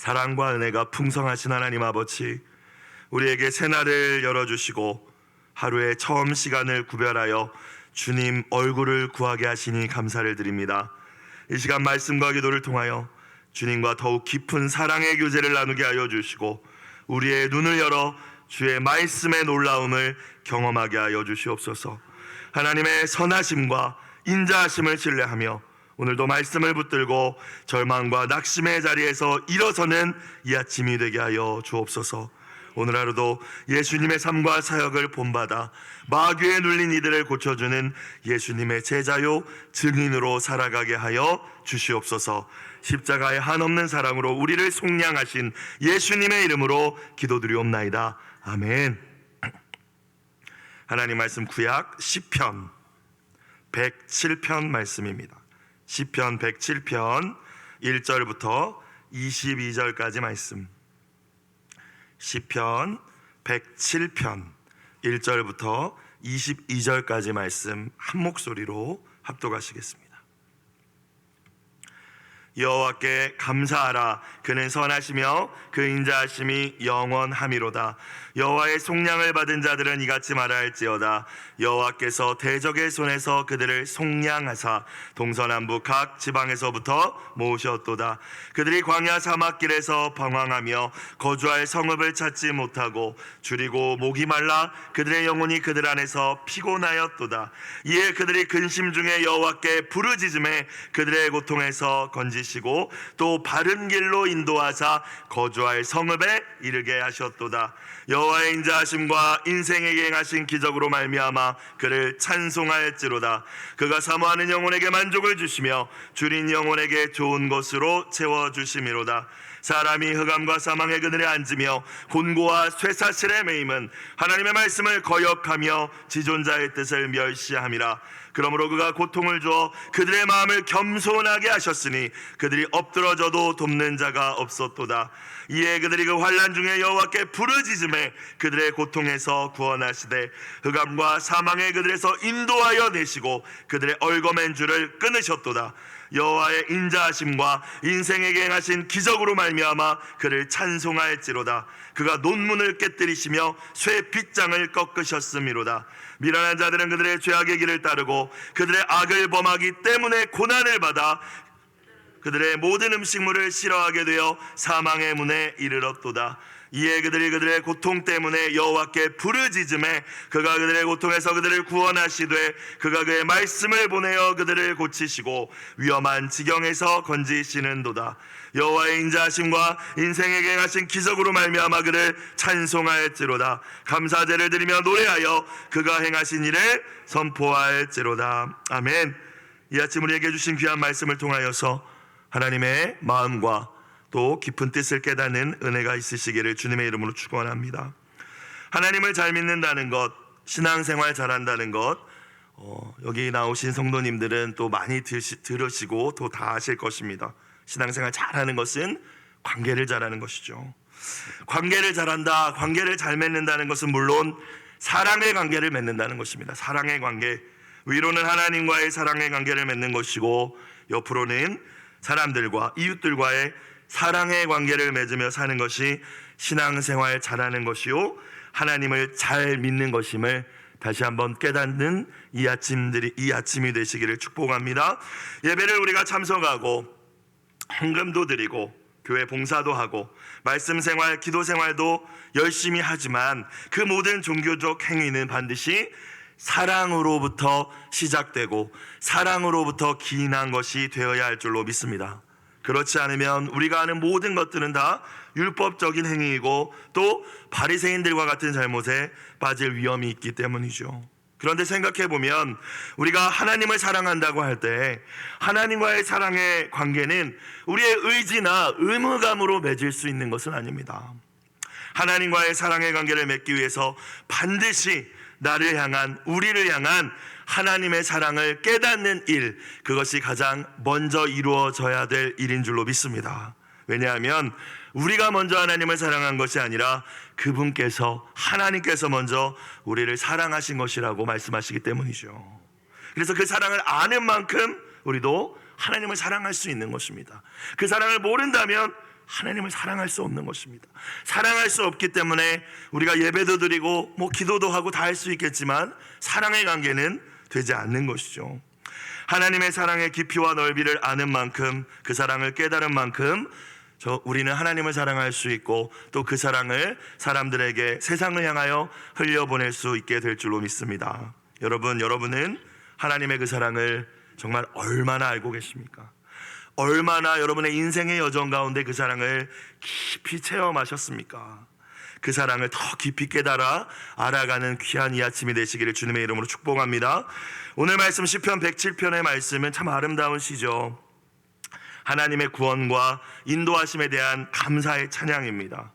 사랑과 은혜가 풍성하신 하나님 아버지, 우리에게 새날을 열어주시고 하루의 처음 시간을 구별하여 주님 얼굴을 구하게 하시니 감사를 드립니다. 이 시간 말씀과 기도를 통하여 주님과 더욱 깊은 사랑의 교제를 나누게 하여 주시고 우리의 눈을 열어 주의 말씀의 놀라움을 경험하게 하여 주시옵소서. 하나님의 선하심과 인자하심을 신뢰하며 오늘도 말씀을 붙들고 절망과 낙심의 자리에서 일어서는 이 아침이 되게 하여 주옵소서. 오늘 하루도 예수님의 삶과 사역을 본받아 마귀에 눌린 이들을 고쳐주는 예수님의 제자요 증인으로 살아가게 하여 주시옵소서. 십자가의 한없는 사랑으로 우리를 속량하신 예수님의 이름으로 기도드리옵나이다. 아멘. 하나님 말씀 구약 시편 107편 말씀입니다. 시편 107편 1절부터 22절까지 말씀. 시편 107편 1절부터 22절까지 말씀 한 목소리로 합독하시겠습니다. 여호와께 감사하라. 그는 선하시며 그 인자하심이 영원함이로다. 여호와의 속량을 받은 자들은 이같이 말할지어다. 여호와께서 대적의 손에서 그들을 속량하사 동서남북 각 지방에서부터 모으셨도다. 그들이 광야 사막길에서 방황하며 거주할 성읍을 찾지 못하고 줄이고 목이 말라 그들의 영혼이 그들 안에서 피곤하였도다. 이에 그들이 근심 중에 여호와께 부르짖음에 그들의 고통에서 건지시고 또 바른 길로 인도하사 거주할 성읍에 이르게 하셨도다. 여호와의 인자하심과 인생에게 행하신 기적으로 말미암아 그를 찬송할지로다. 그가 사모하는 영혼에게 만족을 주시며 줄인 영혼에게 좋은 것으로 채워주심이로다. 사람이 흑암과 사망의 그늘에 앉으며 곤고와 쇠사슬에 매임은 하나님의 말씀을 거역하며 지존자의 뜻을 멸시함이라. 그러므로 그가 고통을 주어 그들의 마음을 겸손하게 하셨으니 그들이 엎드러져도 돕는 자가 없었도다. 이에 그들이 그 환난 중에 여호와께 부르짖음에 그들의 고통에서 구원하시되 흑암과 사망의 그들에서 인도하여 내시고 그들의 얼거맨 줄을 끊으셨도다. 여호와의 인자하심과 인생에게 행하신 기적으로 말미암아 그를 찬송할지로다. 그가 논문을 깨뜨리시며 쇠 빗장을 꺾으셨음이로다. 미련한 자들은 그들의 죄악의 길을 따르고 그들의 악을 범하기 때문에 고난을 받아 그들의 모든 음식물을 싫어하게 되어 사망의 문에 이르렀도다. 이에 그들이 그들의 고통 때문에 여호와께 부르짖음에 그가 그들의 고통에서 그들을 구원하시되 그가 그의 말씀을 보내어 그들을 고치시고 위험한 지경에서 건지시는도다. 여호와의 인자하심과 인생에게 행하신 기적으로 말미암아 그를 찬송할지로다. 감사제를 드리며 노래하여 그가 행하신 일을 선포할지로다. 아멘. 이 아침 우리에게 주신 귀한 말씀을 통하여서 하나님의 마음과 또 깊은 뜻을 깨닫는 은혜가 있으시기를 주님의 이름으로 축원합니다. 하나님을 잘 믿는다는 것, 신앙생활 잘한다는 것, 여기 나오신 성도님들은 또 많이 들으시고 또 다 아실 것입니다. 신앙생활 잘하는 것은 관계를 잘하는 것이죠. 관계를 잘한다, 관계를 잘 맺는다는 것은 물론 사랑의 관계를 맺는다는 것입니다. 사랑의 관계, 위로는 하나님과의 사랑의 관계를 맺는 것이고 옆으로는 사람들과 이웃들과의 사랑의 관계를 맺으며 사는 것이 신앙생활 잘하는 것이요 하나님을 잘 믿는 것임을 다시 한번 깨닫는 이 아침이 되시기를 축복합니다. 예배를 우리가 참석하고 헌금도 드리고 교회 봉사도 하고 말씀생활, 기도생활도 열심히 하지만 그 모든 종교적 행위는 반드시 사랑으로부터 시작되고 사랑으로부터 기인한 것이 되어야 할 줄로 믿습니다. 그렇지 않으면 우리가 하는 모든 것들은 다 율법적인 행위이고 또 바리새인들과 같은 잘못에 빠질 위험이 있기 때문이죠. 그런데 생각해 보면 우리가 하나님을 사랑한다고 할 때 하나님과의 사랑의 관계는 우리의 의지나 의무감으로 맺을 수 있는 것은 아닙니다. 하나님과의 사랑의 관계를 맺기 위해서 반드시 나를 향한, 우리를 향한 하나님의 사랑을 깨닫는 일, 그것이 가장 먼저 이루어져야 될 일인 줄로 믿습니다. 왜냐하면 우리가 먼저 하나님을 사랑한 것이 아니라 그분께서, 하나님께서 먼저 우리를 사랑하신 것이라고 말씀하시기 때문이죠. 그래서 그 사랑을 아는 만큼 우리도 하나님을 사랑할 수 있는 것입니다. 그 사랑을 모른다면 하나님을 사랑할 수 없는 것입니다. 사랑할 수 없기 때문에 우리가 예배도 드리고 기도도 하고 다 할 수 있겠지만 사랑의 관계는 되지 않는 것이죠. 하나님의 사랑의 깊이와 넓이를 아는 만큼, 그 사랑을 깨달은 만큼 우리는 하나님을 사랑할 수 있고 또 그 사랑을 사람들에게, 세상을 향하여 흘려보낼 수 있게 될 줄로 믿습니다. 여러분은 하나님의 그 사랑을 정말 얼마나 알고 계십니까? 얼마나 여러분의 인생의 여정 가운데 그 사랑을 깊이 체험하셨습니까? 그 사랑을 더 깊이 깨달아 알아가는 귀한 이 아침이 되시기를 주님의 이름으로 축복합니다. 오늘 말씀 시편 107편의 말씀은 참 아름다운 시죠. 하나님의 구원과 인도하심에 대한 감사의 찬양입니다.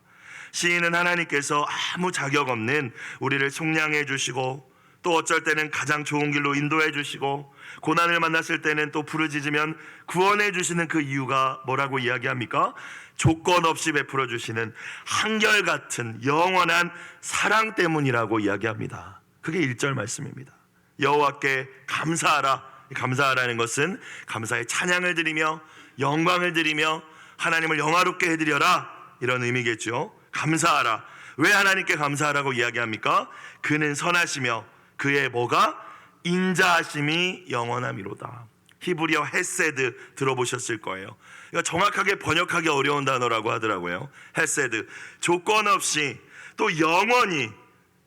시인은 하나님께서 아무 자격 없는 우리를 속량해 주시고 또 어쩔 때는 가장 좋은 길로 인도해 주시고 고난을 만났을 때는 또 부르짖으면 구원해 주시는 그 이유가 뭐라고 이야기합니까? 조건 없이 베풀어 주시는 한결같은 영원한 사랑 때문이라고 이야기합니다. 그게 1절 말씀입니다. 여호와께 감사하라. 감사하라는 것은 감사의 찬양을 드리며 영광을 드리며 하나님을 영화롭게 해드려라, 이런 의미겠죠. 감사하라. 왜 하나님께 감사하라고 이야기합니까? 그는 선하시며 그의 뭐가? 인자하심이 영원함이로다. 히브리어 헤세드 들어보셨을 거예요. 이거 정확하게 번역하기 어려운 단어라고 하더라고요. 헤세드, 조건 없이 또 영원히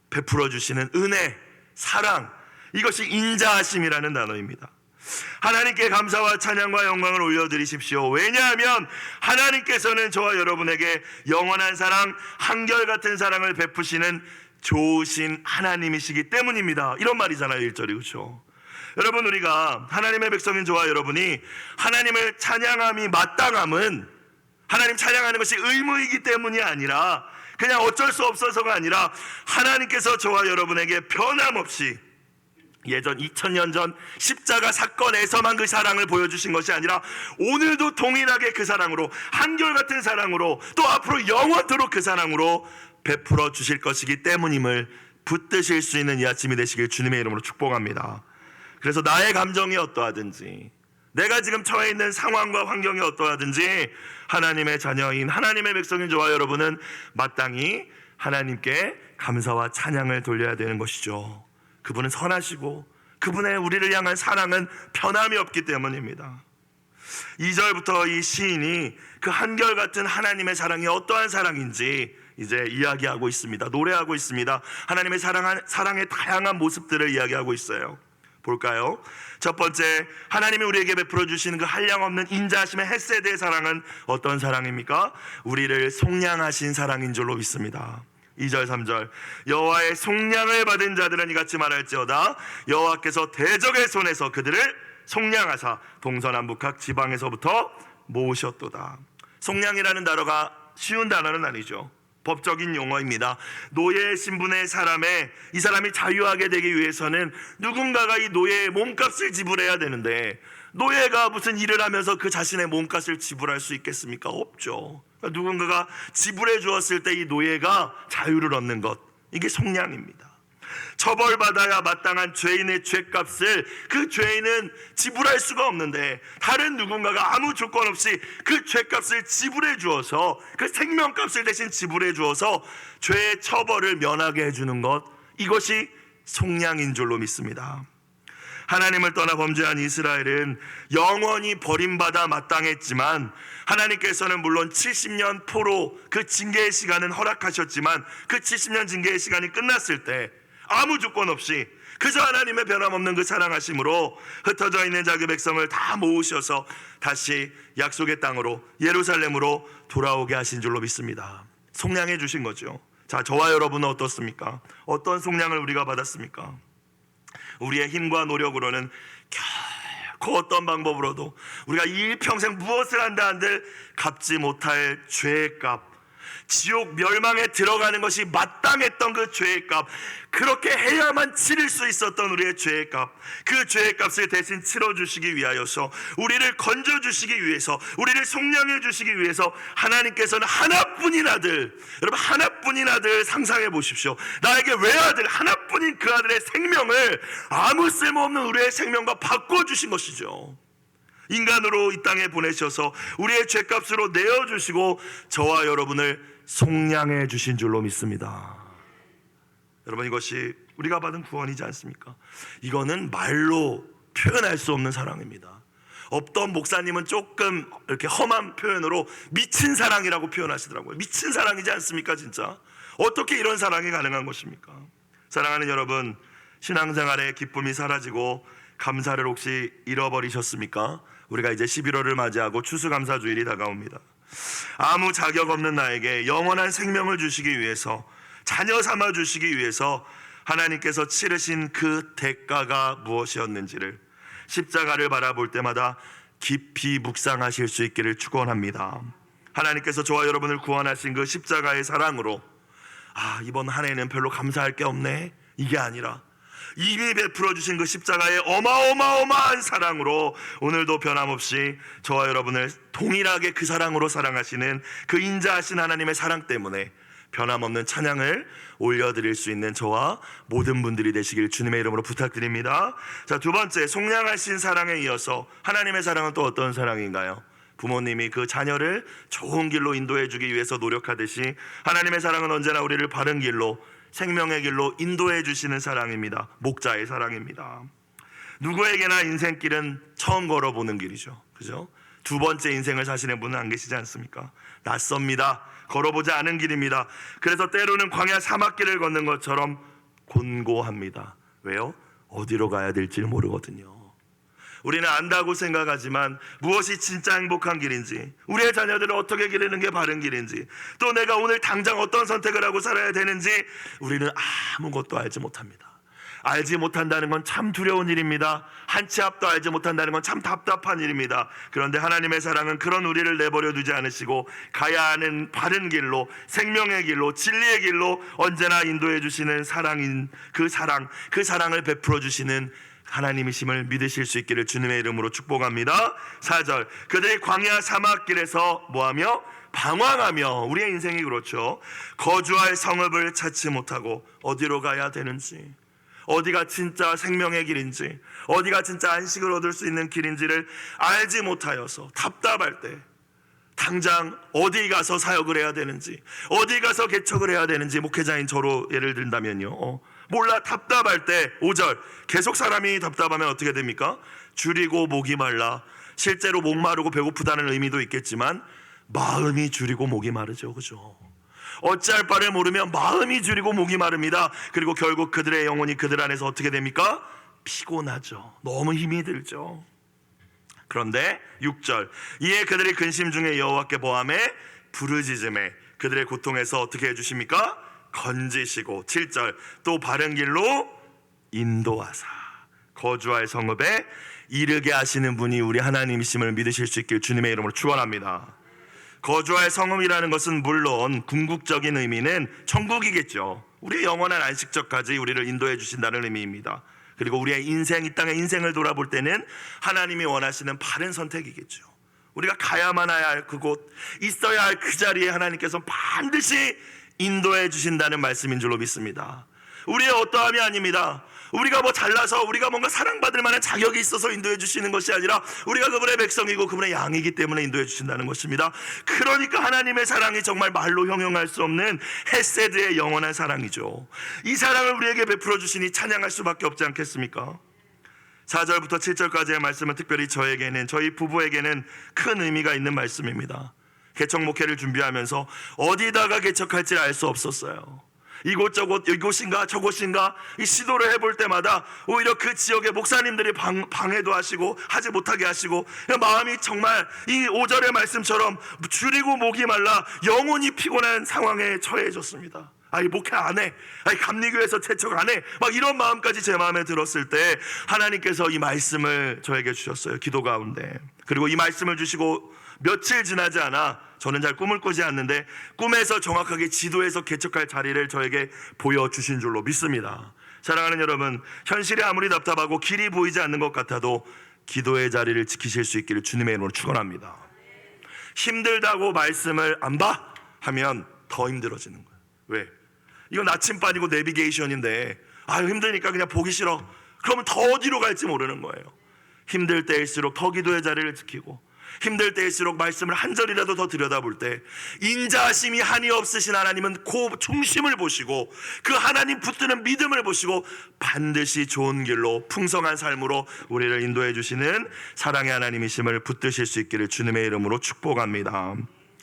베풀어 주시는 은혜, 사랑, 이것이 인자하심이라는 단어입니다. 하나님께 감사와 찬양과 영광을 올려드리십시오. 왜냐하면 하나님께서는 저와 여러분에게 영원한 사랑, 한결같은 사랑을 베푸시는 좋으신 하나님이시기 때문입니다. 이런 말이잖아요, 1절이. 그렇죠? 여러분, 우리가 하나님의 백성인 저와 여러분이 하나님을 찬양함이 마땅함은, 하나님 찬양하는 것이 의무이기 때문이 아니라 그냥 어쩔 수 없어서가 아니라 하나님께서 저와 여러분에게 변함없이 예전 2000년 전 십자가 사건에서만 그 사랑을 보여주신 것이 아니라 오늘도 동일하게 그 사랑으로, 한결같은 사랑으로, 또 앞으로 영원토록 그 사랑으로 베풀어 주실 것이기 때문임을 붙드실 수 있는 이 아침이 되시길 주님의 이름으로 축복합니다. 그래서 나의 감정이 어떠하든지, 내가 지금 처해 있는 상황과 환경이 어떠하든지 하나님의 자녀인, 하나님의 백성인 저와 여러분은 마땅히 하나님께 감사와 찬양을 돌려야 되는 것이죠. 그분은 선하시고 그분의 우리를 향한 사랑은 변함이 없기 때문입니다. 2절부터 이 시인이 그 한결같은 하나님의 사랑이 어떠한 사랑인지 이제 이야기하고 있습니다. 노래하고 있습니다. 하나님의 사랑의 다양한 모습들을 이야기하고 있어요. 볼까요? 첫 번째, 하나님이 우리에게 베풀어 주시는 그 한량없는 인자하심의 헤세드의 사랑은 어떤 사랑입니까? 우리를 속량하신 사랑인 줄로 믿습니다. 2절 3절, 여호와의 속량을 받은 자들은 이같이 말할지어다. 여호와께서 대적의 손에서 그들을 속량하사 동서남북 각 지방에서부터 모으셨도다. 속량이라는 단어가 쉬운 단어는 아니죠. 법적인 용어입니다. 노예 신분의 이 사람이 자유하게 되기 위해서는 누군가가 이 노예의 몸값을 지불해야 되는데, 노예가 무슨 일을 하면서 그 자신의 몸값을 지불할 수 있겠습니까? 없죠. 누군가가 지불해 주었을 때 이 노예가 자유를 얻는 것, 이게 속량입니다. 처벌받아야 마땅한 죄인의 죄값을 그 죄인은 지불할 수가 없는데 다른 누군가가 아무 조건 없이 그 죄값을 지불해 주어서, 그 생명값을 대신 지불해 주어서 죄의 처벌을 면하게 해주는 것, 이것이 속량인 줄로 믿습니다. 하나님을 떠나 범죄한 이스라엘은 영원히 버림받아 마땅했지만 하나님께서는 물론 70년 포로 그 징계의 시간은 허락하셨지만 그 70년 징계의 시간이 끝났을 때 아무 조건 없이 그저 하나님의 변함없는 그 사랑하심으로 흩어져 있는 자기 백성을 다 모으셔서 다시 약속의 땅으로, 예루살렘으로 돌아오게 하신 줄로 믿습니다. 속량해 주신 거죠. 자, 저와 여러분은 어떻습니까? 어떤 속량을 우리가 받았습니까? 우리의 힘과 노력으로는 결코 어떤 방법으로도 우리가 일평생 무엇을 한다 한들 갚지 못할 죄의 값, 지옥 멸망에 들어가는 것이 마땅했던 그 죄의 값, 그렇게 해야만 치를 수 있었던 우리의 죄의 값, 그 죄의 값을 대신 치러주시기 위하여서, 우리를 건져주시기 위해서, 우리를 속량해 주시기 위해서 하나님께서는 하나뿐인 아들, 여러분 하나뿐인 아들 상상해 보십시오. 나에게 외아들, 하나뿐인 그 아들의 생명을 아무 쓸모없는 우리의 생명과 바꿔주신 것이죠. 인간으로 이 땅에 보내셔서 우리의 죄값으로 내어주시고 저와 여러분을 속량해 주신 줄로 믿습니다. 여러분, 이것이 우리가 받은 구원이지 않습니까? 이거는 말로 표현할 수 없는 사랑입니다. 어떤 목사님은 조금 이렇게 험한 표현으로 미친 사랑이라고 표현하시더라고요. 미친 사랑이지 않습니까? 진짜 어떻게 이런 사랑이 가능한 것입니까? 사랑하는 여러분, 신앙생활의 기쁨이 사라지고 감사를 혹시 잃어버리셨습니까? 우리가 이제 11월을 맞이하고 추수감사주일이 다가옵니다. 아무 자격 없는 나에게 영원한 생명을 주시기 위해서, 자녀 삼아 주시기 위해서 하나님께서 치르신 그 대가가 무엇이었는지를 십자가를 바라볼 때마다 깊이 묵상하실 수 있기를 축원합니다. 하나님께서 저와 여러분을 구원하신 그 십자가의 사랑으로 이번 한 해는 별로 감사할 게 없네, 이게 아니라 이미 베풀어 주신 그 십자가의 어마어마한 사랑으로 오늘도 변함없이 저와 여러분을 동일하게 그 사랑으로 사랑하시는 그 인자하신 하나님의 사랑 때문에 변함없는 찬양을 올려드릴 수 있는 저와 모든 분들이 되시길 주님의 이름으로 부탁드립니다. 자, 두 번째, 속량하신 사랑에 이어서 하나님의 사랑은 또 어떤 사랑인가요? 부모님이 그 자녀를 좋은 길로 인도해 주기 위해서 노력하듯이 하나님의 사랑은 언제나 우리를 바른 길로, 생명의 길로 인도해 주시는 사랑입니다. 목자의 사랑입니다. 누구에게나 인생길은 처음 걸어보는 길이죠. 그죠? 두 번째 인생을 사시는 분은 안 계시지 않습니까? 낯섭니다. 걸어보지 않은 길입니다. 그래서 때로는 광야 사막길을 걷는 것처럼 곤고합니다. 왜요? 어디로 가야 될지 모르거든요. 우리는 안다고 생각하지만 무엇이 진짜 행복한 길인지, 우리의 자녀들을 어떻게 기르는 게 바른 길인지, 또 내가 오늘 당장 어떤 선택을 하고 살아야 되는지 우리는 아무것도 알지 못합니다. 알지 못한다는 건 참 두려운 일입니다. 한 치 앞도 알지 못한다는 건 참 답답한 일입니다. 그런데 하나님의 사랑은 그런 우리를 내버려 두지 않으시고 가야 하는 바른 길로, 생명의 길로, 진리의 길로 언제나 인도해 주시는 사랑인 그 사랑을 베풀어 주시는 하나님이심을 믿으실 수 있기를 주님의 이름으로 축복합니다. 4절, 그들이 광야 사막길에서 뭐하며? 방황하며. 우리의 인생이 그렇죠. 거주할 성읍을 찾지 못하고 어디로 가야 되는지, 어디가 진짜 생명의 길인지, 어디가 진짜 안식을 얻을 수 있는 길인지를 알지 못하여서 답답할 때 당장 어디 가서 사역을 해야 되는지, 어디 가서 개척을 해야 되는지, 목회자인 저로 예를 든다면요, 몰라 답답할 때 5절, 계속 사람이 답답하면 어떻게 됩니까? 줄이고 목이 말라. 실제로 목마르고 배고프다는 의미도 있겠지만 마음이 줄이고 목이 마르죠. 그죠? 어찌할 바를 모르면 마음이 줄이고 목이 마릅니다. 그리고 결국 그들의 영혼이 그들 안에서 어떻게 됩니까? 피곤하죠. 너무 힘이 들죠. 그런데 6절, 이에 그들이 근심 중에 여호와께 보함에 부르짖음에 그들의 고통에서 어떻게 해주십니까? 건지시고. 7절, 또 바른 길로 인도하사 거주할 성읍에 이르게 하시는 분이 우리 하나님이심을 믿으실 수 있길 주님의 이름으로 축원합니다. 거주할 성읍이라는 것은 물론 궁극적인 의미는 천국이겠죠. 우리의 영원한 안식처까지 우리를 인도해 주신다는 의미입니다. 그리고 우리의 인생, 이 땅의 인생을 돌아볼 때는 하나님이 원하시는 바른 선택이겠죠. 우리가 가야만 할 그곳, 있어야 할 그 자리에 하나님께서 반드시 인도해 주신다는 말씀인 줄로 믿습니다. 우리의 어떠함이 아닙니다. 우리가 뭐 잘나서 우리가 뭔가 사랑받을 만한 자격이 있어서 인도해 주시는 것이 아니라 우리가 그분의 백성이고 그분의 양이기 때문에 인도해 주신다는 것입니다. 그러니까 하나님의 사랑이 정말 말로 형용할 수 없는 헤세드의 영원한 사랑이죠. 이 사랑을 우리에게 베풀어 주시니 찬양할 수밖에 없지 않겠습니까? 4절부터 7절까지의 말씀은 특별히 저에게는, 저희 부부에게는 큰 의미가 있는 말씀입니다. 개척 목회를 준비하면서 어디다가 개척할지 알 수 없었어요. 이곳저곳, 이곳인가 저곳인가 이 시도를 해볼 때마다 오히려 그 지역의 목사님들이 방해도 하시고 하지 못하게 하시고, 마음이 정말 이 5절의 말씀처럼 줄이고 목이 말라 영혼이 피곤한 상황에 처해졌습니다. 목회 안 해, 감리교에서 개척 안 해, 막 이런 마음까지 제 마음에 들었을 때 하나님께서 이 말씀을 저에게 주셨어요. 기도 가운데. 그리고 이 말씀을 주시고 며칠 지나지 않아, 저는 잘 꿈을 꾸지 않는데 꿈에서 정확하게 지도에서 개척할 자리를 저에게 보여주신 줄로 믿습니다. 사랑하는 여러분, 현실이 아무리 답답하고 길이 보이지 않는 것 같아도 기도의 자리를 지키실 수 있기를 주님의 이름으로 축원합니다. 힘들다고 말씀을 안 봐? 하면 더 힘들어지는 거예요. 왜? 이거 나침반이고 내비게이션인데 힘드니까 그냥 보기 싫어. 그러면 더 어디로 갈지 모르는 거예요. 힘들 때일수록 더 기도의 자리를 지키고 힘들 때일수록 말씀을 한 절이라도 더 들여다볼 때 인자하심이 한이 없으신 하나님은 그 중심을 보시고 그 하나님 붙드는 믿음을 보시고 반드시 좋은 길로 풍성한 삶으로 우리를 인도해 주시는 사랑의 하나님이심을 붙드실 수 있기를 주님의 이름으로 축복합니다.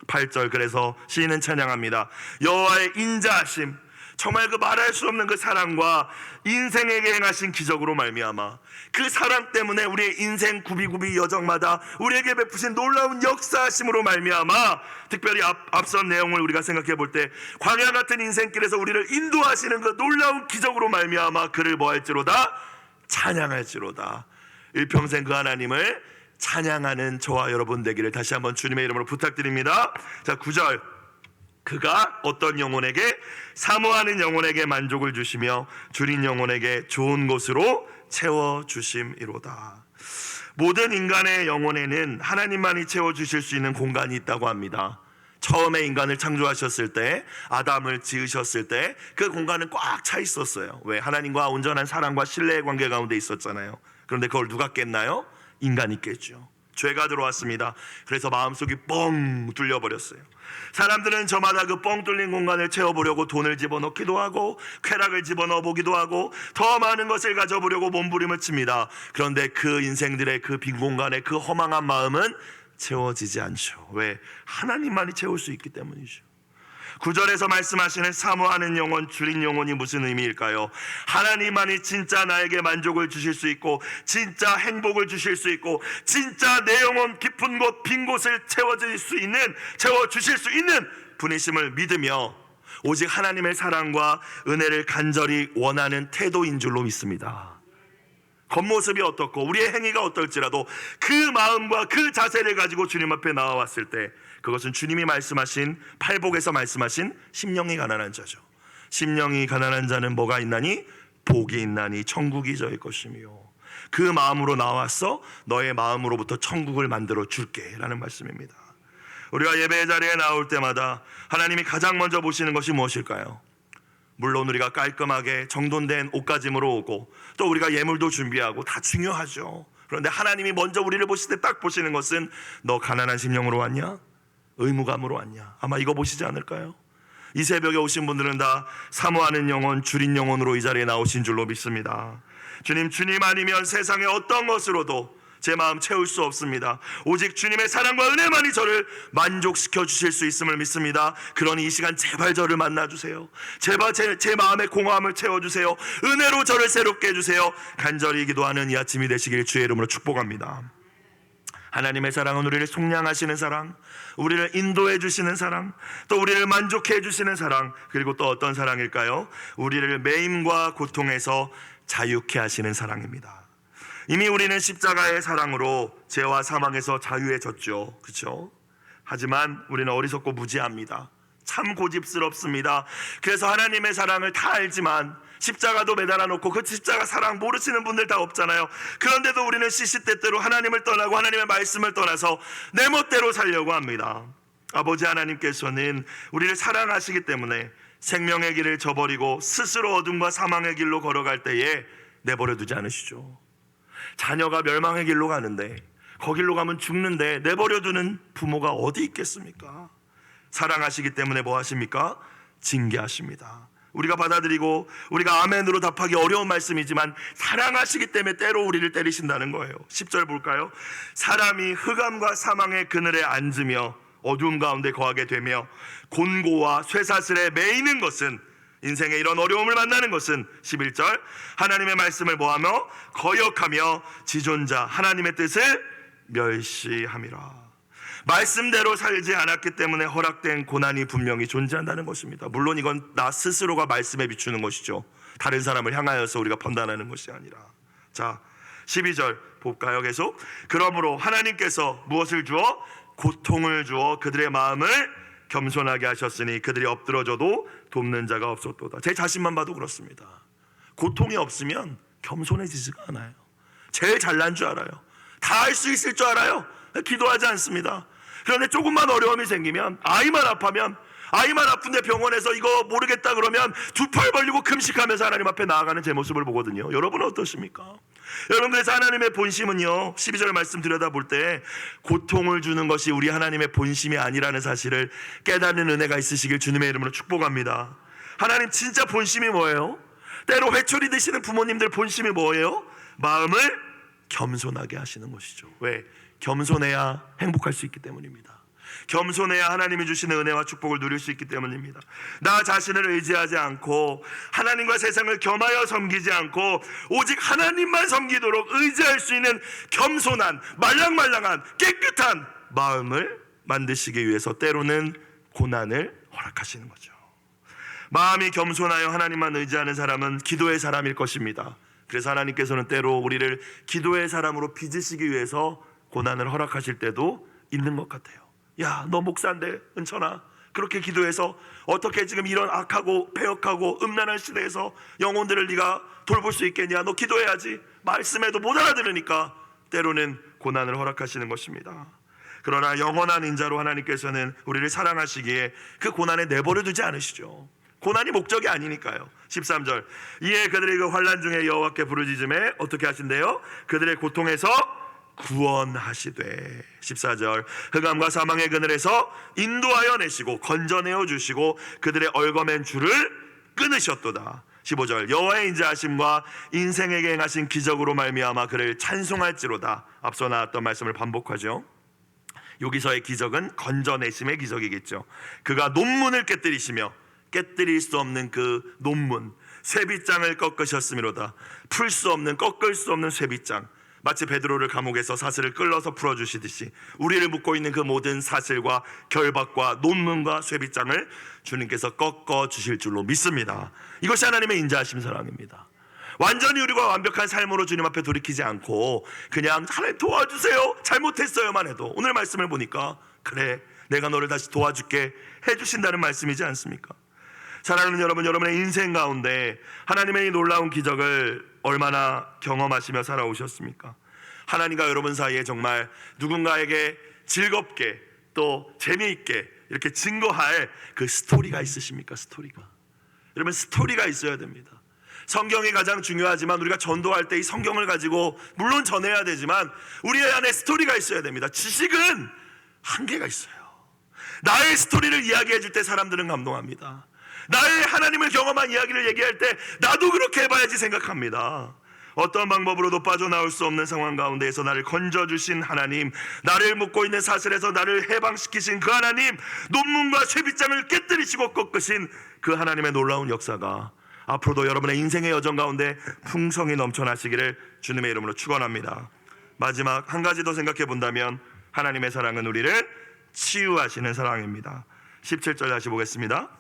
8절, 그래서 시인은 찬양합니다. 여호와의 인자하심, 정말 그 말할 수 없는 그 사랑과 인생에게 행하신 기적으로 말미암아 그 사랑 때문에 우리의 인생 구비구비 여정마다 우리에게 베푸신 놀라운 역사하심으로 말미암아, 특별히 앞선 내용을 우리가 생각해 볼 때 광야 같은 인생길에서 우리를 인도하시는 그 놀라운 기적으로 말미암아 그를 뭐할지로다? 찬양할지로다. 일평생 그 하나님을 찬양하는 저와 여러분 되기를 다시 한번 주님의 이름으로 부탁드립니다. 자, 9절, 그가 어떤 영혼에게? 사모하는 영혼에게 만족을 주시며 줄인 영혼에게 좋은 것으로 채워주심이로다. 모든 인간의 영혼에는 하나님만이 채워주실 수 있는 공간이 있다고 합니다. 처음에 인간을 창조하셨을 때, 아담을 지으셨을 때 그 공간은 꽉 차 있었어요. 왜? 하나님과 온전한 사랑과 신뢰의 관계 가운데 있었잖아요. 그런데 그걸 누가 깼나요? 인간이 깼죠. 죄가 들어왔습니다. 그래서 마음속이 뻥 뚫려버렸어요. 사람들은 저마다 그 뻥 뚫린 공간을 채워보려고 돈을 집어넣기도 하고 쾌락을 집어넣어보기도 하고 더 많은 것을 가져보려고 몸부림을 칩니다. 그런데 그 인생들의 그 빈 공간에 그 허망한 마음은 채워지지 않죠. 왜? 하나님만이 채울 수 있기 때문이죠. 9절에서 말씀하시는 사모하는 영혼, 줄인 영혼이 무슨 의미일까요? 하나님만이 진짜 나에게 만족을 주실 수 있고 진짜 행복을 주실 수 있고 진짜 내 영혼 깊은 곳, 빈 곳을 채워주실 수 있는 분이심을 믿으며 오직 하나님의 사랑과 은혜를 간절히 원하는 태도인 줄로 믿습니다. 겉모습이 어떻고 우리의 행위가 어떨지라도 그 마음과 그 자세를 가지고 주님 앞에 나와왔을 때 그것은 주님이 말씀하신, 팔복에서 말씀하신 심령이 가난한 자죠. 심령이 가난한 자는 뭐가 있나니? 복이 있나니 천국이 저의 것이며, 그 마음으로 나와서 너의 마음으로부터 천국을 만들어 줄게 라는 말씀입니다. 우리가 예배의 자리에 나올 때마다 하나님이 가장 먼저 보시는 것이 무엇일까요? 물론 우리가 깔끔하게 정돈된 옷가짐으로 오고 또 우리가 예물도 준비하고 다 중요하죠. 그런데 하나님이 먼저 우리를 보실 때 딱 보시는 것은 너 가난한 심령으로 왔냐? 의무감으로 왔냐? 아마 이거 보시지 않을까요? 이 새벽에 오신 분들은 다 사모하는 영혼, 줄인 영혼으로 이 자리에 나오신 줄로 믿습니다. 주님 아니면 세상의 어떤 것으로도 제 마음 채울 수 없습니다. 오직 주님의 사랑과 은혜만이 저를 만족시켜 주실 수 있음을 믿습니다. 그러니 이 시간 제발 저를 만나주세요. 제발 제 마음의 공허함을 채워주세요. 은혜로 저를 새롭게 해주세요. 간절히 기도하는 이 아침이 되시길 주의 이름으로 축복합니다. 하나님의 사랑은 우리를 속량하시는 사랑, 우리를 인도해 주시는 사랑, 또 우리를 만족해 주시는 사랑, 그리고 또 어떤 사랑일까요? 우리를 매임과 고통에서 자유케 하시는 사랑입니다. 이미 우리는 십자가의 사랑으로 죄와 사망에서 자유해졌죠. 그렇죠? 하지만 우리는 어리석고 무지합니다. 참 고집스럽습니다. 그래서 하나님의 사랑을 다 알지만 십자가도 매달아 놓고 그 십자가 사랑 모르시는 분들 다 없잖아요. 그런데도 우리는 시시때때로 하나님을 떠나고 하나님의 말씀을 떠나서 내 멋대로 살려고 합니다. 아버지 하나님께서는 우리를 사랑하시기 때문에 생명의 길을 저버리고 스스로 어둠과 사망의 길로 걸어갈 때에 내버려 두지 않으시죠. 자녀가 멸망의 길로 가는데 거길로 가면 죽는데 내버려 두는 부모가 어디 있겠습니까? 사랑하시기 때문에 뭐 하십니까? 징계하십니다. 우리가 받아들이고 우리가 아멘으로 답하기 어려운 말씀이지만 사랑하시기 때문에 때로 우리를 때리신다는 거예요. 10절 볼까요? 사람이 흑암과 사망의 그늘에 앉으며 어두움 가운데 거하게 되며 곤고와 쇠사슬에 매이는 것은, 인생에 이런 어려움을 만나는 것은 11절 하나님의 말씀을 뭐하며? 거역하며 지존자 하나님의 뜻을 멸시함이라. 말씀대로 살지 않았기 때문에 허락된 고난이 분명히 존재한다는 것입니다. 물론 이건 나 스스로가 말씀에 비추는 것이죠. 다른 사람을 향하여서 우리가 판단하는 것이 아니라. 자, 12절 볼까요? 계속. 그러므로 하나님께서 무엇을 주어? 고통을 주어 그들의 마음을 겸손하게 하셨으니 그들이 엎드러져도 돕는 자가 없었도다. 제 자신만 봐도 그렇습니다. 고통이 없으면 겸손해지지가 않아요. 제일 잘난 줄 알아요. 다 할 수 있을 줄 알아요. 기도하지 않습니다. 그런데 조금만 어려움이 생기면, 아이만 아파면 아이만 아픈데 병원에서 이거 모르겠다 그러면 두 팔 벌리고 금식하면서 하나님 앞에 나아가는 제 모습을 보거든요. 여러분은 어떠십니까? 여러분, 그래서 하나님의 본심은요, 12절 말씀 들여다볼 때 고통을 주는 것이 우리 하나님의 본심이 아니라는 사실을 깨닫는 은혜가 있으시길 주님의 이름으로 축복합니다. 하나님 진짜 본심이 뭐예요? 때로 회초리 드시는 부모님들 본심이 뭐예요? 마음을 겸손하게 하시는 것이죠. 왜? 겸손해야 행복할 수 있기 때문입니다. 겸손해야 하나님이 주시는 은혜와 축복을 누릴 수 있기 때문입니다. 나 자신을 의지하지 않고 하나님과 세상을 겸하여 섬기지 않고 오직 하나님만 섬기도록 의지할 수 있는 겸손한 말랑말랑한 깨끗한 마음을 만드시기 위해서 때로는 고난을 허락하시는 거죠. 마음이 겸손하여 하나님만 의지하는 사람은 기도의 사람일 것입니다. 그래서 하나님께서는 때로 우리를 기도의 사람으로 빚으시기 위해서 고난을 허락하실 때도 있는 것 같아요. 야, 너 목사인데 은천아, 그렇게 기도해서 어떻게 지금 이런 악하고 패역하고 음란한 시대에서 영혼들을 네가 돌볼 수 있겠냐? 너 기도해야지. 말씀해도 못 알아들으니까 때로는 고난을 허락하시는 것입니다. 그러나 영원한 인자로 하나님께서는 우리를 사랑하시기에 그 고난에 내버려 두지 않으시죠. 고난이 목적이 아니니까요. 13절, 이에 그들이 그 환난 중에 여호와께 부르짖음에 어떻게 하신대요? 그들의 고통에서 구원하시되. 14절, 흑암과 사망의 그늘에서 인도하여 내시고 건져내어 주시고 그들의 얽어맨 줄을 끊으셨도다. 15절, 여호와의 인자하심과 인생에게 행하신 기적으로 말미암아 그를 찬송할지로다. 앞서 나왔던 말씀을 반복하죠. 여기서의 기적은 건져내심의 기적이겠죠. 그가 논문을 깨뜨리시며 깨뜨릴 수 없는 그 논문, 쇠빗장을 꺾으셨음이로다. 풀 수 없는, 꺾을 수 없는 쇠빗장, 마치 베드로를 감옥에서 사슬을 끌어서 풀어주시듯이 우리를 묶고 있는 그 모든 사슬과 결박과 논문과 쇠빗장을 주님께서 꺾어주실 줄로 믿습니다. 이것이 하나님의 인자하심 사랑입니다. 완전히 우리가 완벽한 삶으로 주님 앞에 돌이키지 않고 그냥 하나님 도와주세요, 잘못했어요만 해도 오늘 말씀을 보니까 그래, 내가 너를 다시 도와줄게 해주신다는 말씀이지 않습니까? 사랑하는 여러분, 여러분의 인생 가운데 하나님의 이 놀라운 기적을 얼마나 경험하시며 살아오셨습니까? 하나님과 여러분 사이에 정말 누군가에게 즐겁게 또 재미있게 이렇게 증거할 그 스토리가 있으십니까? 스토리가. 여러분, 스토리가 있어야 됩니다. 성경이 가장 중요하지만 우리가 전도할 때 이 성경을 가지고 물론 전해야 되지만 우리의 안에 스토리가 있어야 됩니다. 지식은 한계가 있어요. 나의 스토리를 이야기해 줄 때 사람들은 감동합니다. 나의 하나님을 경험한 이야기를 얘기할 때 나도 그렇게 해봐야지 생각합니다. 어떤 방법으로도 빠져나올 수 없는 상황 가운데에서 나를 건져주신 하나님, 나를 묶고 있는 사슬에서 나를 해방시키신 그 하나님, 논문과 쇠빗장을 깨뜨리시고 꺾으신 그 하나님의 놀라운 역사가 앞으로도 여러분의 인생의 여정 가운데 풍성히 넘쳐나시기를 주님의 이름으로 축원합니다. 마지막 한 가지 더 생각해 본다면 하나님의 사랑은 우리를 치유하시는 사랑입니다. 17절 다시 보겠습니다.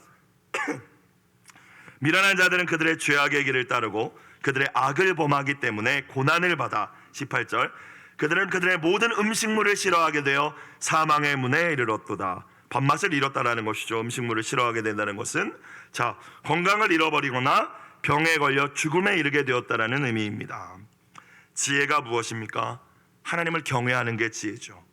미련한 자들은 그들의 죄악의 길을 따르고 그들의 악을 범하기 때문에 고난을 받아. 18절, 그들은 그들의 모든 음식물을 싫어하게 되어 사망의 문에 이르렀도다. 밥맛을 잃었다라는 것이죠. 음식물을 싫어하게 된다는 것은 건강을 잃어버리거나 병에 걸려 죽음에 이르게 되었다라는 의미입니다. 지혜가 무엇입니까? 하나님을 경외하는 게 지혜죠.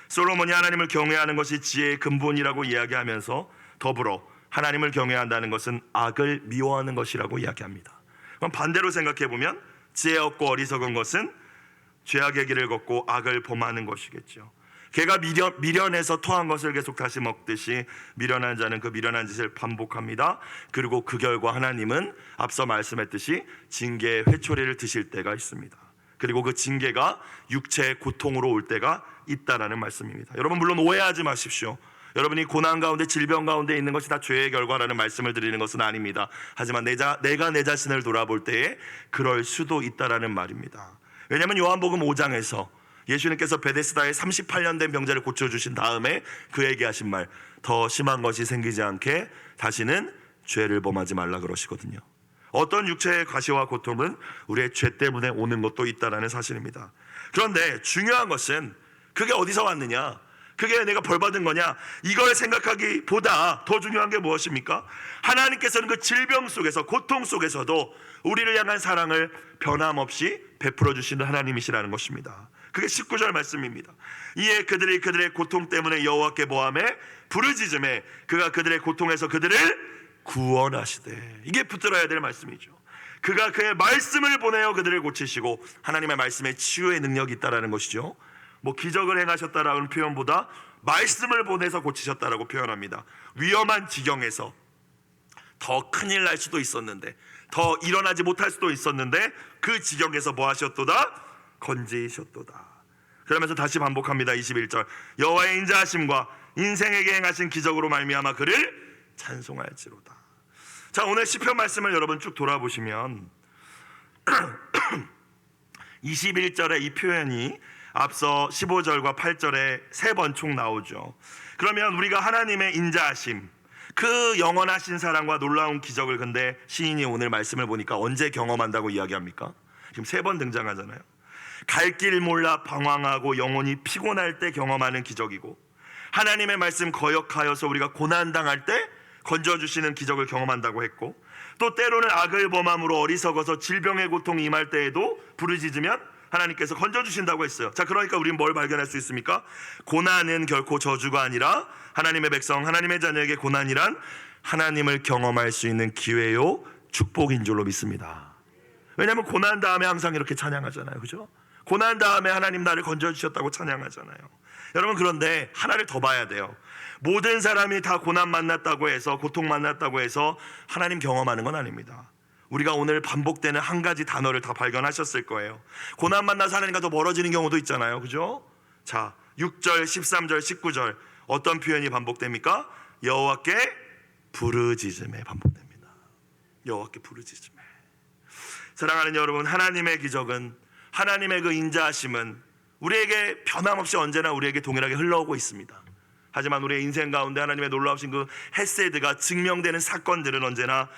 솔로몬이 하나님을 경외하는 것이 지혜의 근본이라고 이야기하면서 더불어 하나님을 경외한다는 것은 악을 미워하는 것이라고 이야기합니다. 그럼 반대로 생각해 보면 지혜 없고 어리석은 것은 죄악의 길을 걷고 악을 범하는 것이겠죠. 개가 미련해서 토한 것을 계속 다시 먹듯이 미련한 자는 그 미련한 짓을 반복합니다. 그리고 그 결과 하나님은 앞서 말씀했듯이 징계의 회초리를 드실 때가 있습니다. 그리고 그 징계가 육체의 고통으로 올 때가 있다라는 말씀입니다. 여러분, 물론 오해하지 마십시오. 여러분이 고난 가운데 질병 가운데 있는 것이 다 죄의 결과라는 말씀을 드리는 것은 아닙니다. 하지만 내가 내 자신을 돌아볼 때에 그럴 수도 있다라는 말입니다. 왜냐하면 요한복음 5장에서 예수님께서 베데스다의 38년 된 병자를 고쳐주신 다음에 그에게 하신 말, 더 심한 것이 생기지 않게 다시는 죄를 범하지 말라 그러시거든요. 어떤 육체의 과시와 고통은 우리의 죄 때문에 오는 것도 있다라는 사실입니다. 그런데 중요한 것은 그게 어디서 왔느냐, 그게 내가 벌받은 거냐, 이걸 생각하기보다 더 중요한 게 무엇입니까? 하나님께서는 그 질병 속에서, 고통 속에서도 우리를 향한 사랑을 변함없이 베풀어 주시는 하나님이시라는 것입니다. 그게 19절 말씀입니다. 이에 그들이 그들의 고통 때문에 여호와께 모함에 부르짖음에 그가 그들의 고통에서 그들을 구원하시되. 이게 붙들어야 될 말씀이죠. 그가 그의 말씀을 보내어 그들을 고치시고, 하나님의 말씀에 치유의 능력이 있다라는 것이죠. 뭐 기적을 행하셨다라는 표현보다 말씀을 보내서 고치셨다라고 표현합니다. 위험한 지경에서 더 큰일 날 수도 있었는데, 더 일어나지 못할 수도 있었는데, 그 지경에서 뭐 하셨도다? 건지셨도다. 그러면서 다시 반복합니다. 21절 여호와의 인자하심과 인생에게 행하신 기적으로 말미암아 그를 찬송할지로다. 자, 오늘 시편 말씀을 여러분 쭉 돌아보시면 21절에 이 표현이 앞서 15절과 8절에 3번 총 나오죠. 그러면 우리가 하나님의 인자하심, 그 영원하신 사랑과 놀라운 기적을 근데 시인이 오늘 말씀을 보니까 언제 경험한다고 이야기합니까? 지금 3번 등장하잖아요. 갈 길 몰라 방황하고 영혼이 피곤할 때 경험하는 기적이고, 하나님의 말씀 거역하여서 우리가 고난당할 때 건져주시는 기적을 경험한다고 했고, 또 때로는 악을 범함으로 어리석어서 질병의 고통이 임할 때에도 부르짖으면 하나님께서 건져주신다고 했어요. 자, 그러니까 우리는 뭘 발견할 수 있습니까? 고난은 결코 저주가 아니라 하나님의 백성, 하나님의 자녀에게 고난이란 하나님을 경험할 수 있는 기회요 축복인 줄로 믿습니다. 왜냐하면 고난 다음에 항상 이렇게 찬양하잖아요, 그죠? 고난 다음에 하나님 나를 건져주셨다고 찬양하잖아요. 여러분, 그런데 하나를 더 봐야 돼요. 모든 사람이 다 고난 만났다고 해서, 고통 만났다고 해서 하나님 경험하는 건 아닙니다. 우리가 오늘 반복되는 한 가지 단어를 다 발견하셨을 거예요. 고난 만나서 하나님과 더 멀어지는 경우도 있잖아요, 그죠? 자, 6절, 13절, 19절 어떤 표현이 반복됩니까? 여호와께 부르짖음에 반복됩니다. 여호와께 부르짖음에. 사랑하는 여러분, 하나님의 기적은, 하나님의 그 인자하심은 우리에게 변함없이 언제나 우리에게 동일하게 흘러오고 있습니다. 하지만 우리의 인생 가운데 하나님의 놀라우신 그 헤세드가 증명되는 사건들은 언제나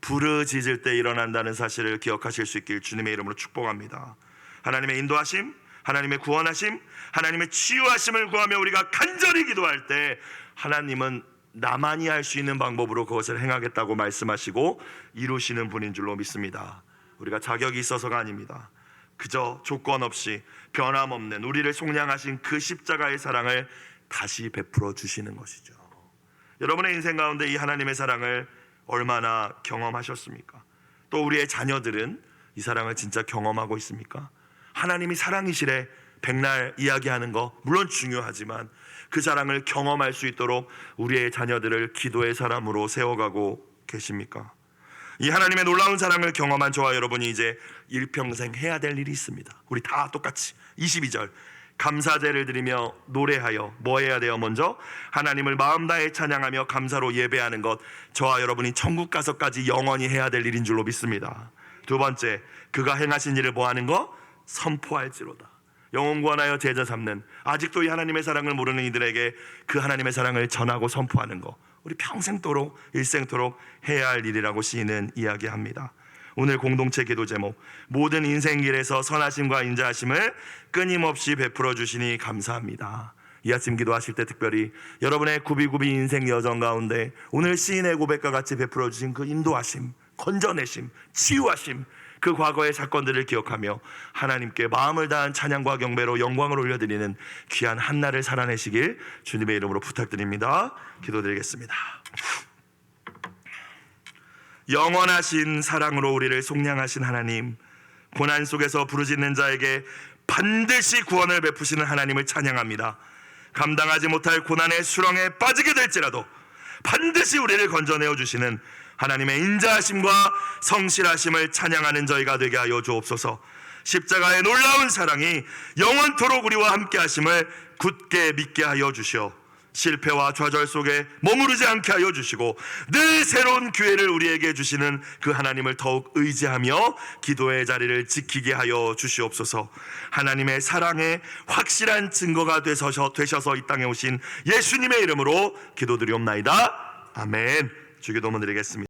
부르짖을 때 일어난다는 사실을 기억하실 수 있길 주님의 이름으로 축복합니다. 하나님의 인도하심, 하나님의 구원하심, 하나님의 치유하심을 구하며 우리가 간절히 기도할 때 하나님은 나만이 할 수 있는 방법으로 그것을 행하겠다고 말씀하시고 이루시는 분인 줄로 믿습니다. 우리가 자격이 있어서가 아닙니다. 그저 조건 없이 변함없는 우리를 속량하신 그 십자가의 사랑을 다시 베풀어 주시는 것이죠. 여러분의 인생 가운데 이 하나님의 사랑을 얼마나 경험하셨습니까? 또 우리의 자녀들은 이 사랑을 진짜 경험하고 있습니까? 하나님이 사랑이시래 백날 이야기하는 거 물론 중요하지만 그 사랑을 경험할 수 있도록 우리의 자녀들을 기도의 사람으로 세워가고 계십니까? 이 하나님의 놀라운 사랑을 경험한 저와 여러분이 이제 일평생 해야 될 일이 있습니다. 우리 다 똑같이 22절 감사제를 드리며 노래하여 뭐 해야 돼요? 먼저 하나님을 마음 다해 찬양하며 감사로 예배하는 것, 저와 여러분이 천국 가서까지 영원히 해야 될 일인 줄로 믿습니다. 두 번째, 그가 행하신 일을 뭐 하는 거? 선포할지로다. 영혼 구원하여 제자 삼는, 아직도 이 하나님의 사랑을 모르는 이들에게 그 하나님의 사랑을 전하고 선포하는 거, 우리 평생도록 일생토록 해야 할 일이라고 시인은 이야기합니다. 오늘 공동체 기도 제목, 모든 인생길에서 선하심과 인자하심을 끊임없이 베풀어 주시니 감사합니다. 이 아침 기도하실 때 특별히 여러분의 구비구비 인생 여정 가운데 오늘 시인의 고백과 같이 베풀어 주신 그 인도하심, 건져내심, 치유하심, 그 과거의 사건들을 기억하며 하나님께 마음을 다한 찬양과 경배로 영광을 올려드리는 귀한 한날을 살아내시길 주님의 이름으로 부탁드립니다. 기도드리겠습니다. 영원하신 사랑으로 우리를 속량하신 하나님, 고난 속에서 부르짖는 자에게 반드시 구원을 베푸시는 하나님을 찬양합니다. 감당하지 못할 고난의 수렁에 빠지게 될지라도 반드시 우리를 건져내어 주시는 하나님의 인자하심과 성실하심을 찬양하는 저희가 되게 하여 주옵소서. 십자가의 놀라운 사랑이 영원토록 우리와 함께 하심을 굳게 믿게 하여 주시어 실패와 좌절 속에 머무르지 않게 하여 주시고 늘 새로운 기회를 우리에게 주시는 그 하나님을 더욱 의지하며 기도의 자리를 지키게 하여 주시옵소서. 하나님의 사랑의 확실한 증거가 되셔서 이 땅에 오신 예수님의 이름으로 기도드리옵나이다. 아멘. 주기도문 드리겠습니다.